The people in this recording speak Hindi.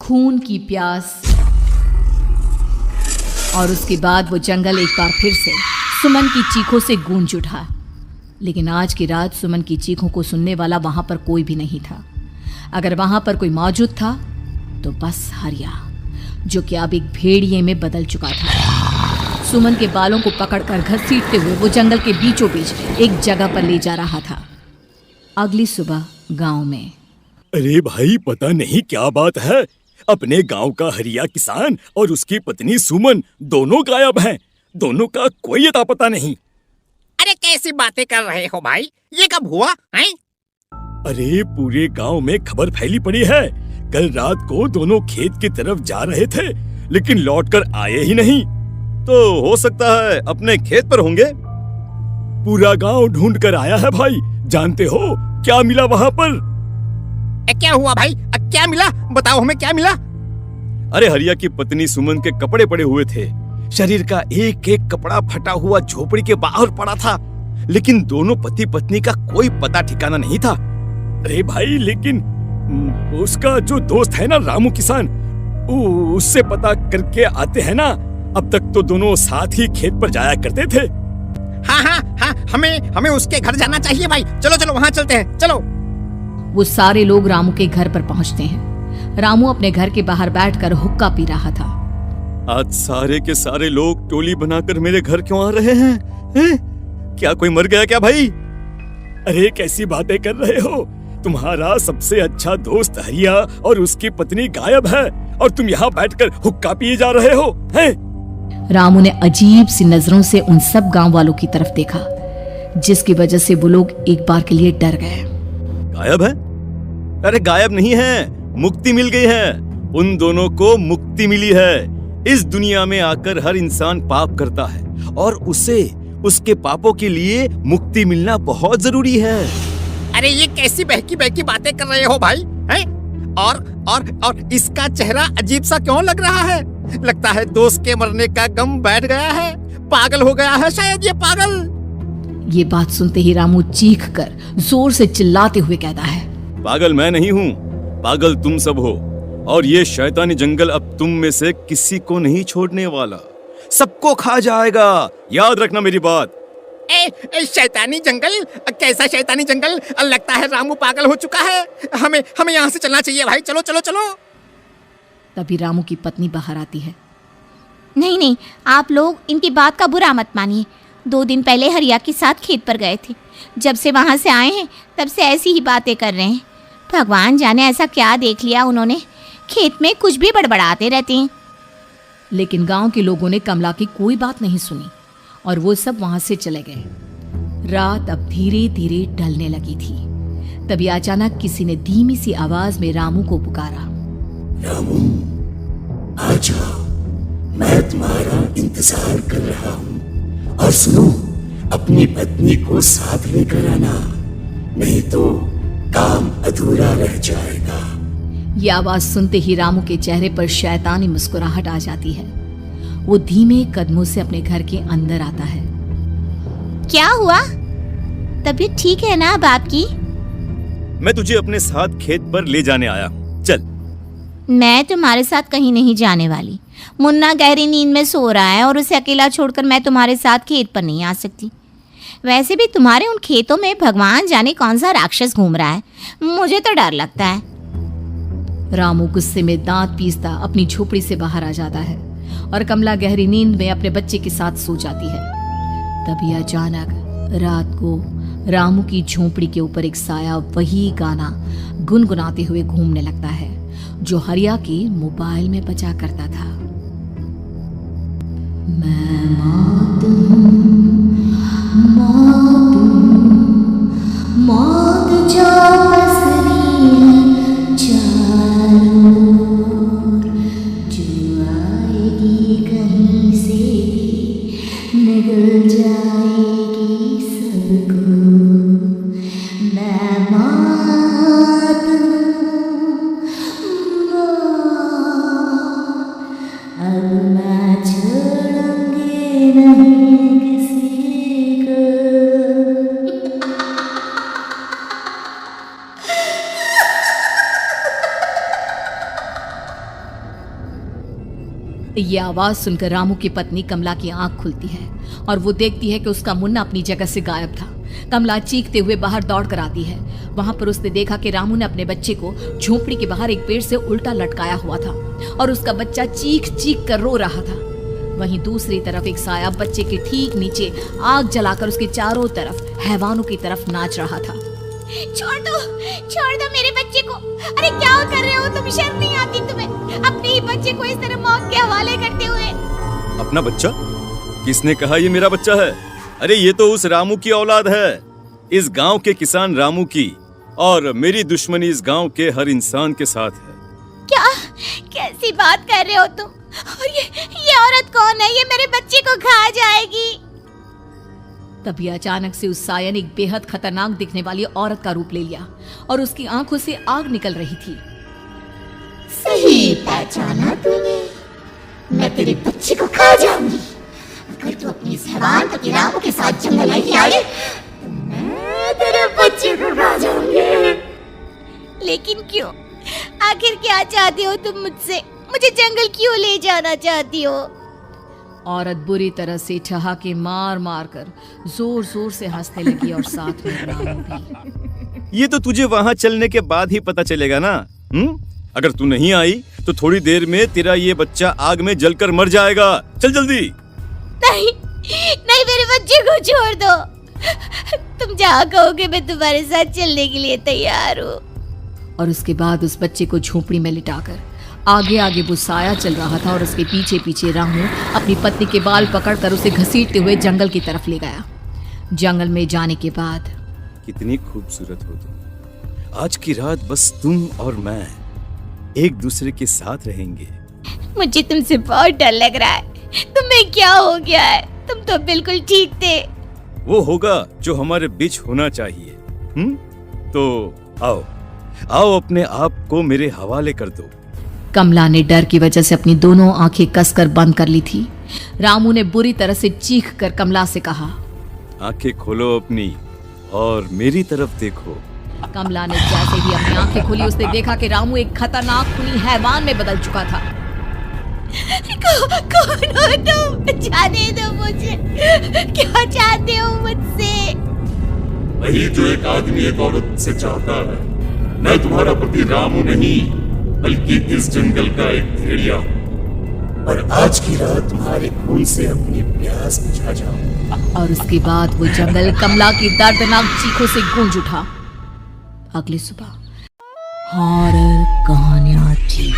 खून की प्यास। और उसके बाद वो जंगल एक बार फिर से सुमन की चीखों से गूंज उठा। लेकिन आज की रात सुमन की चीखों को सुनने वाला वहां पर कोई भी नहीं था। अगर वहां पर कोई मौजूद था तो बस हरिया, जो कि अब एक भेड़िए में बदल चुका था। सुमन के बालों को पकड़कर घसीटते हुए वो जंगल के बीचों बीच एक जगह पर ले जा रहा था। अगली सुबह गांव में। अरे भाई, पता नहीं क्या बात है, अपने गांव का हरिया किसान और उसकी पत्नी सुमन दोनों गायब हैं। दोनों का कोई अता पता नहीं। अरे कैसी बातें कर रहे हो भाई, ये कब हुआ है? अरे पूरे गांव में खबर फैली पड़ी है। कल रात को दोनों खेत की तरफ जा रहे थे, लेकिन लौटकर आए ही नहीं। तो हो सकता है अपने खेत पर होंगे। पूरा गांव ढूंढ कर आया है भाई। जानते हो क्या मिला वहां पर? क्या हुआ भाई, क्या मिला? बताओ हमें क्या मिला। अरे हरिया की पत्नी सुमन के कपड़े पड़े हुए थे। शरीर का एक एक कपड़ा फटा हुआ झोपड़ी के बाहर पड़ा था, लेकिन दोनों पति पत्नी का कोई पता ठिकाना नहीं था। अरे भाई, लेकिन उसका जो दोस्त है ना रामू किसान, उससे पता करके आते हैं ना। अब तक तो दोनों साथ ही खेत पर जाया करते थे। हाँ, हमें उसके घर जाना चाहिए भाई। चलो चलो वहाँ चलते हैं, चलो। वो सारे लोग रामू के घर पर पहुंचते हैं। रामू अपने घर के बाहर बैठकर हुक्का पी रहा था। आज सारे के सारे लोग टोली बनाकर मेरे घर क्यों आ रहे हैं? क्या कोई मर गया क्या भाई? अरे कैसी बातें कर रहे हो? तुम्हारा सबसे अच्छा दोस्त हरिया और उसकी पत्नी गायब है और तुम यहाँ बैठकर हुक्का पिए जा रहे हो हैं? रामू ने अजीब सी नजरों से उन सब गांव वालों की तरफ देखा, जिसकी वजह से वो लोग एक बार के लिए डर गए। गायब है? अरे गायब नहीं है, मुक्ति मिल गई है। उन दोनों को मुक्ति मिली है। इस दुनिया में आकर हर इंसान पाप करता है और उसे उसके पापों के लिए मुक्ति मिलना बहुत जरूरी है। अरे ये कैसी बहकी बहकी बातें कर रहे हो भाई, हैं? और इसका चेहरा अजीब सा क्यों लग रहा है? लगता है दोस्त के मरने का गम बैठ गया है। पागल हो गया है शायद ये पागल। ये बात सुनते ही रामू चीख कर जोर से चिल्लाते हुए कहता है, पागल मैं नहीं हूँ, पागल तुम सब हो। और ये शैतानी जंगल अब तुम में से किसी को नहीं छोड़ने वाला, सबको खा जाएगा। याद रखना मेरी बात। शैतानी जंगल? कैसा शैतानी जंगल? लगता है रामू पागल हो चुका है। हमें यहाँ से चलना चाहिए भाई। चलो चलो चलो। तभी रामू की पत्नी बाहर आती है। नहीं, आप लोग इनकी बात का बुरा मत मानिए। 2 दिन पहले हरिया के साथ खेत पर गए थे। जब से वहाँ से आए हैं तब से ऐसी ही बातें कर रहे हैं। भगवान जाने ऐसा क्या देख लिया उन्होंने, खेत में कुछ भी बड़बड़ाते रहते हैं। लेकिन गांव के लोगों ने कमला की कोई बात नहीं सुनी और वो सब वहां से चले गए। रात अब धीरे धीरे ढलने लगी थी। तभी अचानक किसी ने धीमी सी आवाज में रामू को पुकारा। रामू, आ जाओ, मैं तुम्हारा इंतजार कर रहा हूँ। और सुनो, अपनी पत्नी को साथ लेकर आना, नहीं तो काम अधूरा रह जाएगा। ये आवाज सुनते ही रामू के चेहरे पर शैतानी मुस्कुराहट आ जाती है। वो धीमे कदमों से अपने घर के अंदर आता है। क्या हुआ? तबीयत ठीक है ना अब आपकी? मैं तुझे अपने साथ खेत पर ले जाने आया हूँ, चल। मैं तुम्हारे साथ कहीं नहीं जाने वाली। मुन्ना गहरी नींद में सो रहा है और उसे अकेला छोड़कर मैं तुम्हारे साथ खेत पर नहीं आ सकती। वैसे भी तुम्हारे उन खेतों में भगवान जाने कौन सा राक्षस घूम रहा है, मुझे तो डर लगता है। रामू गुस्से में दांत पीसता अपनी झोपड़ी से बाहर आ जाता है और कमला गहरी नींद में अपने बच्चे के साथ सो जाती है। तभी अचानक रात को रामू की झोपड़ी के ऊपर एक साया वही गाना गुनगुनाते हुए घूमने लगता है जो हरिया के मोबाइल में बजा करता था। मैं मौत जो पसरी है चारों ओर, जो आएगी कहीं से भी निगल जाएगी सबको। मैं मौत अब मैं छोड़ूंगी नहीं किसी को। ये आवाज सुनकर रामू की पत्नी कमला की आंख खुलती है और वो देखती है कि उसका मुन्ना अपनी जगह से गायब था। कमला चीखते हुए बाहर दौड़ कर आती है। वहां पर उसने देखा कि रामू ने अपने बच्चे को झोपड़ी के बाहर एक पेड़ से उल्टा लटकाया हुआ था और उसका बच्चा चीख चीख कर रो रहा था। वहीं दूसरी तरफ एक साया बच्चे के ठीक नीचे आग जलाकर उसके चारों तरफ हैवानों की तरफ नाच रहा था। छोड़ दो मेरे बच्चे को। अरे क्या कर रहे हो तुम? शर्म नहीं आती तुम्हें अपने ही बच्चे को इस तरह मौत के हवाले करते हुए? अपना बच्चा? किसने कहा ये मेरा बच्चा है? अरे ये तो उस रामू की औलाद है, इस गांव के किसान रामू की, और मेरी दुश्मनी इस गांव के हर इंसान के साथ है। क्या? कैसी बात कर रहे हो तुम? और ये औरत कौन है? ये मेरे बच्चे को खा जाएगी। तभी अचानक से उस साया ने एक बेहद खतरनाक दिखने वाली औरत का रूप ले लिया और उसकी आंखों से आग निकल रही थी। सही पहचाना तूने। मैं तेरे बच्चे को खा जाऊंगी। अगर तू अपनी इस हैवान पति रामू के साथ जंगल नहीं आई तो मैं तेरे बच्चे को खा जाऊंगी। लेकिन क्यों? आखिर क्या चाहती हो तुम मुझसे? मुझे जंगल क्यों ले जाना चाहती हो? औरत बुरी तरह से ठहाके मार मार कर जोर जोर से हंसने लगी और साथ में रामू भी। ये तो तुझे वहां चलने के बाद ही पता चलेगा ना। अगर तू नहीं आई तो थोड़ी देर में तेरा ये बच्चा आग में जलकर मर जाएगा। चल जल्दी। नहीं नहीं, मेरे बच्चे को छोड़ दो। तुम जहाँ कहोगे मैं तुम्हारे साथ चलने के लिए तैयार हूँ। और उसके बाद उस बच्चे को झोपड़ी में लिटाकर आगे आगे वो साया चल रहा था और उसके पीछे पीछे रामू अपनी पत्नी के बाल पकड़कर उसे घसीटते हुए जंगल की तरफ ले गया। जंगल में जाने के बाद कितनी खूबसूरत हो तुम। आज की रात बस तुम और मैं एक दूसरे के साथ रहेंगे। मुझे तुमसे बहुत डर लग रहा है। तुम्हें क्या हो गया है? तुम तो बिल्कुल ठीक थे। वो होगा जो हमारे बीच होना चाहिए। तो आओ आओ अपने आप को मेरे हवाले कर दो। कमला ने डर की वजह से अपनी दोनों आंखें कसकर बंद कर ली थी। रामू ने बुरी तरह से चीख कर कमला से कहा, आंखें खोलो अपनी और मेरी तरफ देखो। कमला ने जैसे ही अपनी आंखें खोली उसने देखा कि रामू एक खतरनाक खूनी हैवान में बदल चुका था। कौन हो तुम? जाने दो मुझे। क्या चाहते हो मुझसे? वही जो एक आदमी एक औरत से चाहता है। मैं तुम्हारा पति रामू नहीं बल्कि इस जंगल का एक भेड़िया हूँ और आज की रात तुम्हारे खून से अपनी प्यास बुझा जाऊं। और उसके बाद वो जंगल कमला की दर्दनाक चीखों से गूंज उठा। अगली सुबह हॉरर कहानियां थी।